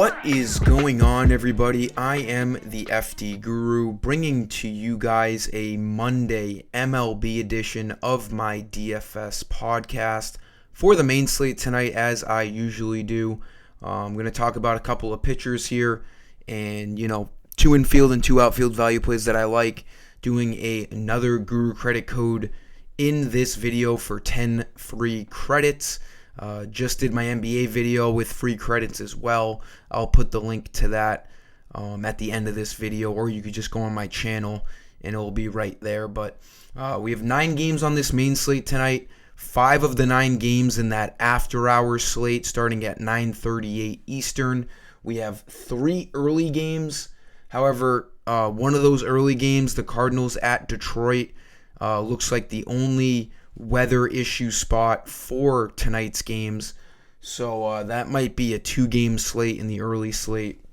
What is going on, everybody? I am the FDGURU, bringing to you guys a Monday MLB edition of my DFS podcast for the main slate tonight, as I usually do. I'm going to talk about a couple of pitchers here and, two infield and two outfield value plays that I like, doing another Guru credit code in this video for 10 free credits. Just did my NBA video with free credits as well. I'll put the link to that at the end of this video, or you could just go on my channel and it'll be right there. But we have 9 games on this main slate tonight. 5 of the 9 games in that after-hours slate starting at 9:38 Eastern. We have 3 early games. However, one of those early games, the Cardinals at Detroit, looks like the only weather issue spot for tonight's games. So that might be a 2-game slate in the early slate.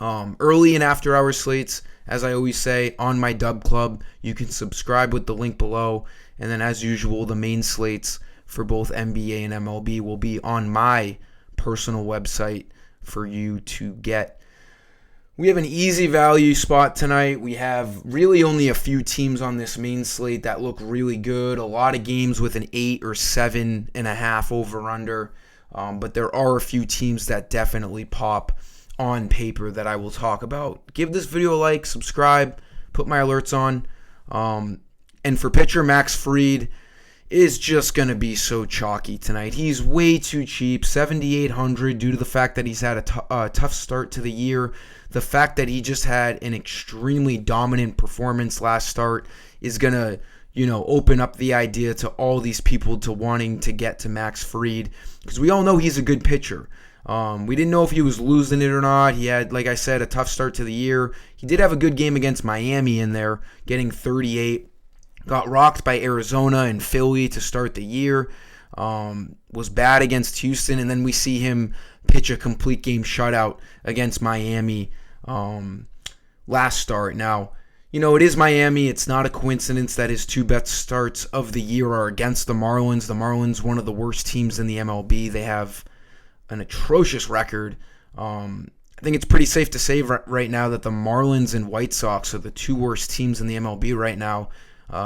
Early and after hours slates, as I always say, on my Dub Club. You can subscribe with the link below. And then as usual, the main slates for both NBA and MLB will be on my personal website for you to get. We have an easy value spot tonight. We have really only a few teams on this main slate that look really good. A lot of games with an 8 or 7.5 over-under. But there are a few teams that definitely pop on paper that I will talk about. Give this video a like, subscribe, put my alerts on. And for pitcher, Max Fried is just going to be so chalky tonight. He's way too cheap, $7,800, due to the fact that he's had a tough start to the year. The fact that he just had an extremely dominant performance last start is going to, open up the idea to all these people to wanting to get to Max Fried, because we all know he's a good pitcher. We didn't know if he was losing it or not. He had, like I said, a tough start to the year. He did have a good game against Miami in there, getting 38. Got rocked by Arizona and Philly to start the year. Was bad against Houston, and then we see him pitch a complete game shutout against Miami last start. Now, it is Miami. It's not a coincidence that his 2 best starts of the year are against the Marlins. The Marlins, one of the worst teams in the MLB. They have an atrocious record. I think it's pretty safe to say right now that the Marlins and White Sox are the 2 worst teams in the MLB right now.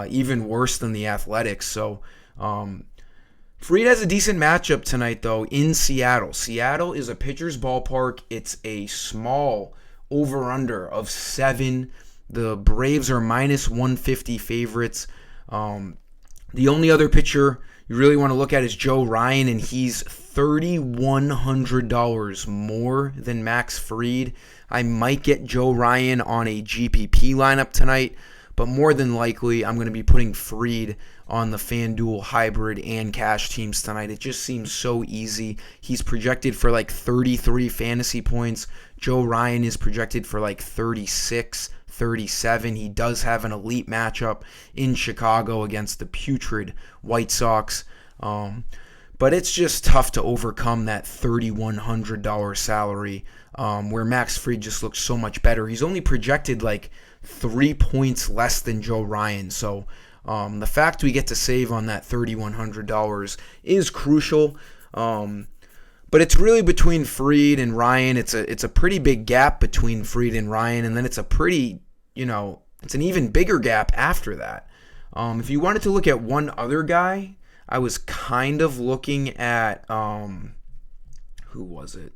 Even worse than the Athletics. So, Fried has a decent matchup tonight, though, in Seattle. Seattle is a pitcher's ballpark. It's a small over-under of 7. The Braves are minus 150 favorites. The only other pitcher you really want to look at is Joe Ryan, and he's $3,100 more than Max Fried. I might get Joe Ryan on a GPP lineup tonight, but more than likely, I'm going to be putting Fried on the FanDuel hybrid and cash teams tonight. It just seems so easy. He's projected for like 33 fantasy points. Joe Ryan is projected for like 36, 37. He does have an elite matchup in Chicago against the putrid White Sox. But it's just tough to overcome that $3,100 salary where Max Fried just looks so much better. He's only projected like 3 points less than Joe Ryan. So the fact we get to save on that $3,100 is crucial. But it's really between Fried and Ryan. It's a pretty big gap between Fried and Ryan, and then it's a pretty, it's an even bigger gap after that. If you wanted to look at one other guy, I was kind of looking at, who was it?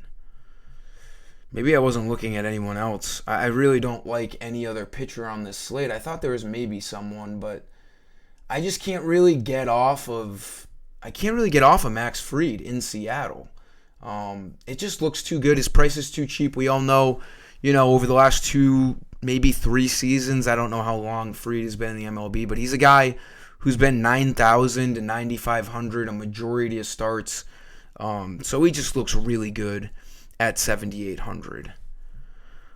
Maybe I wasn't looking at anyone else. I really don't like any other pitcher on this slate. I thought there was maybe someone, but I just can't really get off of Max Fried in Seattle. It just looks too good. His price is too cheap. We all know, over the last 2, maybe 3 seasons, I don't know how long Fried has been in the MLB, but he's a guy who's been 9,000 to 9,500 a majority of starts. So he just looks really good at 7,800.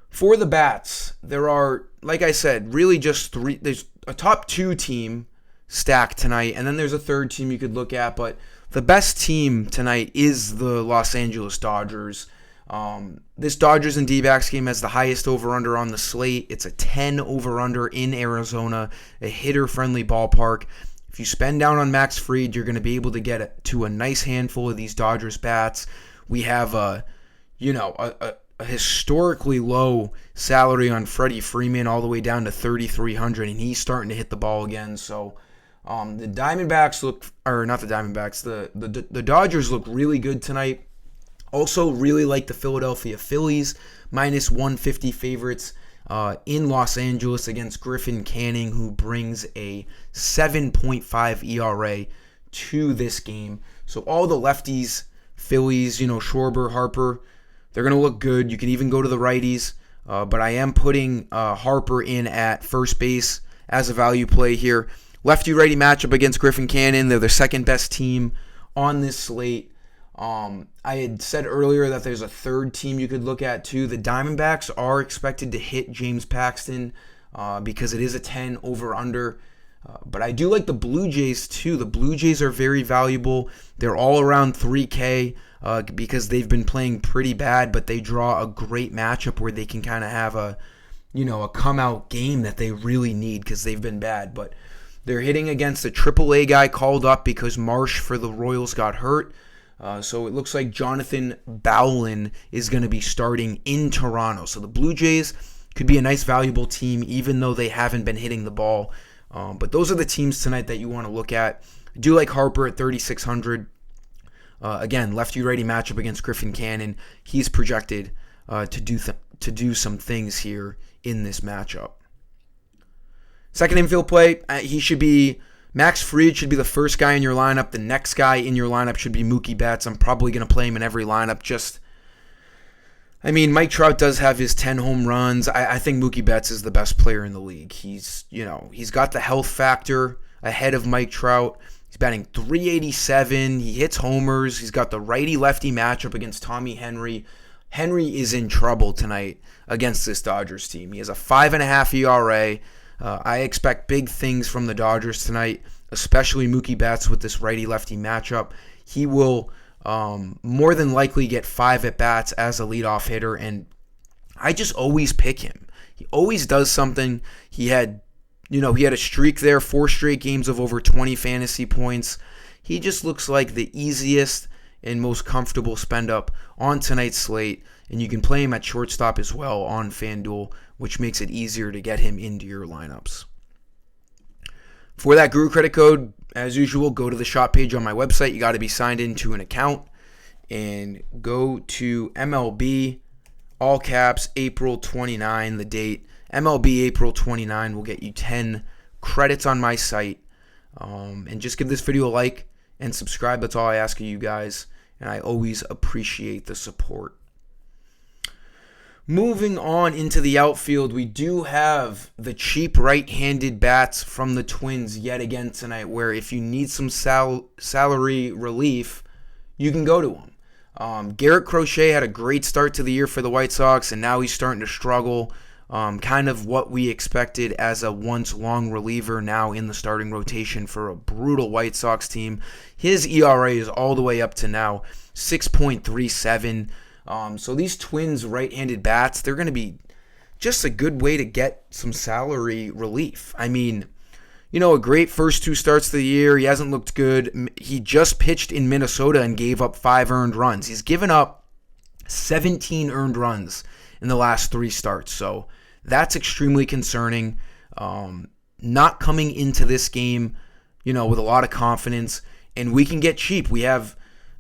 For the bats, there are, like I said, really just 3. There's a top 2 team stacked tonight, and then there's a third team you could look at, but the best team tonight is the Los Angeles Dodgers. This Dodgers and D-backs game has the highest over-under on the slate. It's a 10 over-under in Arizona, a hitter-friendly ballpark. If you spend down on Max Fried, you're going to be able to get to a nice handful of these Dodgers bats. We have a a historically low salary on Freddie Freeman, all the way down to $3,300, and he's starting to hit the ball again. So the Diamondbacks not the Diamondbacks, the Dodgers look really good tonight. Also, really like the Philadelphia Phillies, minus 150 favorites in Los Angeles against Griffin Canning, who brings a 7.5 ERA to this game. So all the lefties, Phillies, Schwarber, Harper, they're going to look good. You can even go to the righties, but I am putting Harper in at first base as a value play here. Lefty-righty matchup against Griffin Canning. They're the second best team on this slate. I had said earlier that there's a third team you could look at too. The Diamondbacks are expected to hit James Paxton because it is a 10 over-under. But I do like the Blue Jays too. The Blue Jays are very valuable. They're all around 3K because they've been playing pretty bad, but they draw a great matchup where they can kind of have a come-out game that they really need because they've been bad. But they're hitting against a AAA guy called up because Marsh for the Royals got hurt. So it looks like Jonathan Bowlen is going to be starting in Toronto. So the Blue Jays could be a nice, valuable team, even though they haven't been hitting the ball. But those are the teams tonight that you want to look at. I do like Harper at 3,600. Again, lefty-righty matchup against Griffin Canning. He's projected to do some things here in this matchup. Second infield play, Max Fried should be the first guy in your lineup. The next guy in your lineup should be Mookie Betts. I'm probably going to play him in every lineup. Mike Trout does have his 10 home runs. I think Mookie Betts is the best player in the league. He's got the health factor ahead of Mike Trout. He's batting .387. He hits homers. He's got the righty-lefty matchup against Tommy Henry. Henry is in trouble tonight against this Dodgers team. He has a 5.5 ERA. I expect big things from the Dodgers tonight, especially Mookie Betts with this righty-lefty matchup. He will more than likely get 5 at-bats as a leadoff hitter, and I just always pick him. He always does something. He had a streak there, 4 straight games of over 20 fantasy points. He just looks like the easiest and most comfortable spend-up on tonight's slate, and you can play him at shortstop as well on FanDuel, which makes it easier to get him into your lineups. For that Guru credit code, as usual, go to the shop page on my website. You got to be signed into an account and go to MLB, all caps, April 29, the date. MLB April 29 will get you 10 credits on my site. And just give this video a like and subscribe. That's all I ask of you guys, and I always appreciate the support. Moving on into the outfield, we do have the cheap right-handed bats from the Twins yet again tonight, where if you need some salary relief, you can go to them. Garrett Crochet had a great start to the year for the White Sox, and now he's starting to struggle. Kind of what we expected as a once long reliever now in the starting rotation for a brutal White Sox team. His ERA is all the way up to now 6.37. So these Twins right-handed bats, they're going to be just a good way to get some salary relief. A great first 2 starts of the year. He hasn't looked good. He just pitched in Minnesota and gave up 5 earned runs. He's given up 17 earned runs in the last 3 starts. So that's extremely concerning. Not coming into this game, with a lot of confidence, and we can get cheap.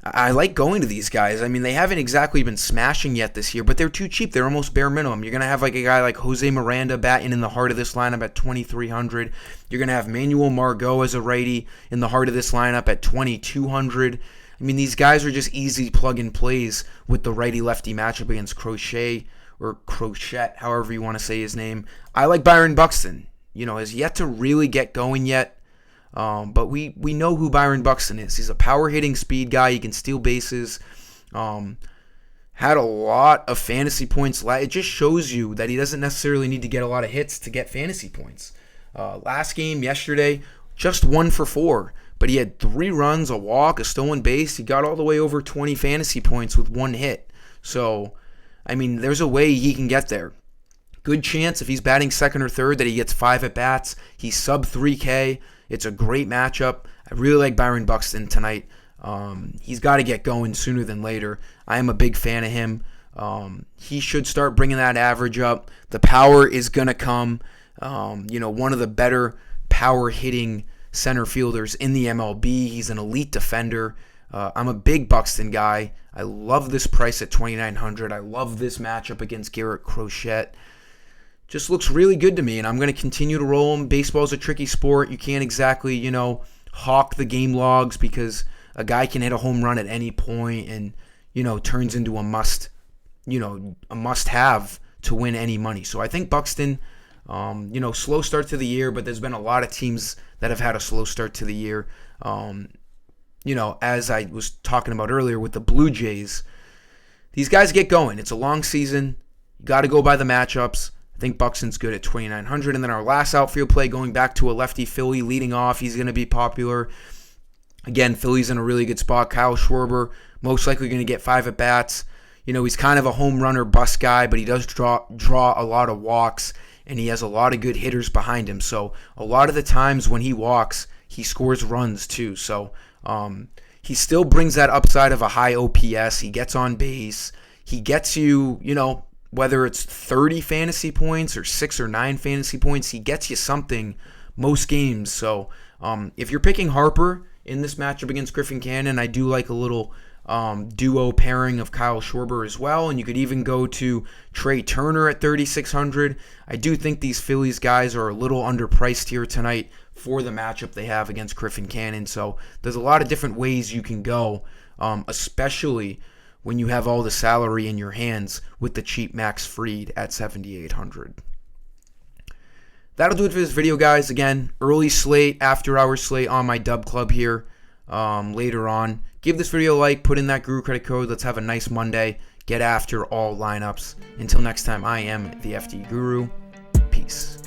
I like going to these guys. They haven't exactly been smashing yet this year, but they're too cheap. They're almost bare minimum. You're going to have a guy like Jose Miranda batting in the heart of this lineup at 2,300. You're going to have Manuel Margot as a righty in the heart of this lineup at 2,200. These guys are just easy plug-and plays with the righty-lefty matchup against Crochet, or Crochet, however you want to say his name. I like Byron Buxton. Has yet to really get going yet. But we know who Byron Buxton is. He's a power-hitting speed guy. He can steal bases. Had a lot of fantasy points. It just shows you that he doesn't necessarily need to get a lot of hits to get fantasy points. Last game, yesterday, just 1 for 4. But he had 3 runs, a walk, a stolen base. He got all the way over 20 fantasy points with 1 hit. So, there's a way he can get there. Good chance if he's batting second or third that he gets 5 at-bats. He's sub 3K. It's a great matchup. I really like Byron Buxton tonight. He's got to get going sooner than later. I am a big fan of him. He should start bringing that average up. The power is going to come. One of the better power hitting center fielders in the MLB. He's an elite defender. I'm a big Buxton guy. I love this price at $2,900. I love this matchup against Garrett Crochet. Just looks really good to me, and I'm going to continue to roll him. Baseball's a tricky sport. You can't exactly, hawk the game logs because a guy can hit a home run at any point and, turns into a must-have to win any money. So I think Buxton, slow start to the year, but there's been a lot of teams that have had a slow start to the year. As I was talking about earlier with the Blue Jays, these guys get going. It's a long season. You got to go by the matchups. I think Buxton's good at $2,900. And then our last outfield play, going back to a lefty Philly leading off, he's going to be popular. Again, Philly's in a really good spot. Kyle Schwarber, most likely going to get 5 at-bats. He's kind of a home run or bust guy, but he does draw a lot of walks, and he has a lot of good hitters behind him. So a lot of the times when he walks, he scores runs too. So he still brings that upside of a high OPS. He gets on base. He gets you, whether it's 30 fantasy points or 6 or 9 fantasy points, he gets you something most games. So if you're picking Harper in this matchup against Griffin Cannon, I do like a little duo pairing of Kyle Schwarber as well. And you could even go to Trey Turner at $3,600. I do think these Phillies guys are a little underpriced here tonight for the matchup they have against Griffin Cannon. So there's a lot of different ways you can go, especially when you have all the salary in your hands with the cheap Max Fried at $7,800. That'll do it for this video, guys. Again, early slate, after-hour slate on my Dub Club here later on. Give this video a like, put in that Guru credit code. Let's have a nice Monday. Get after all lineups. Until next time, I am the FD Guru. Peace.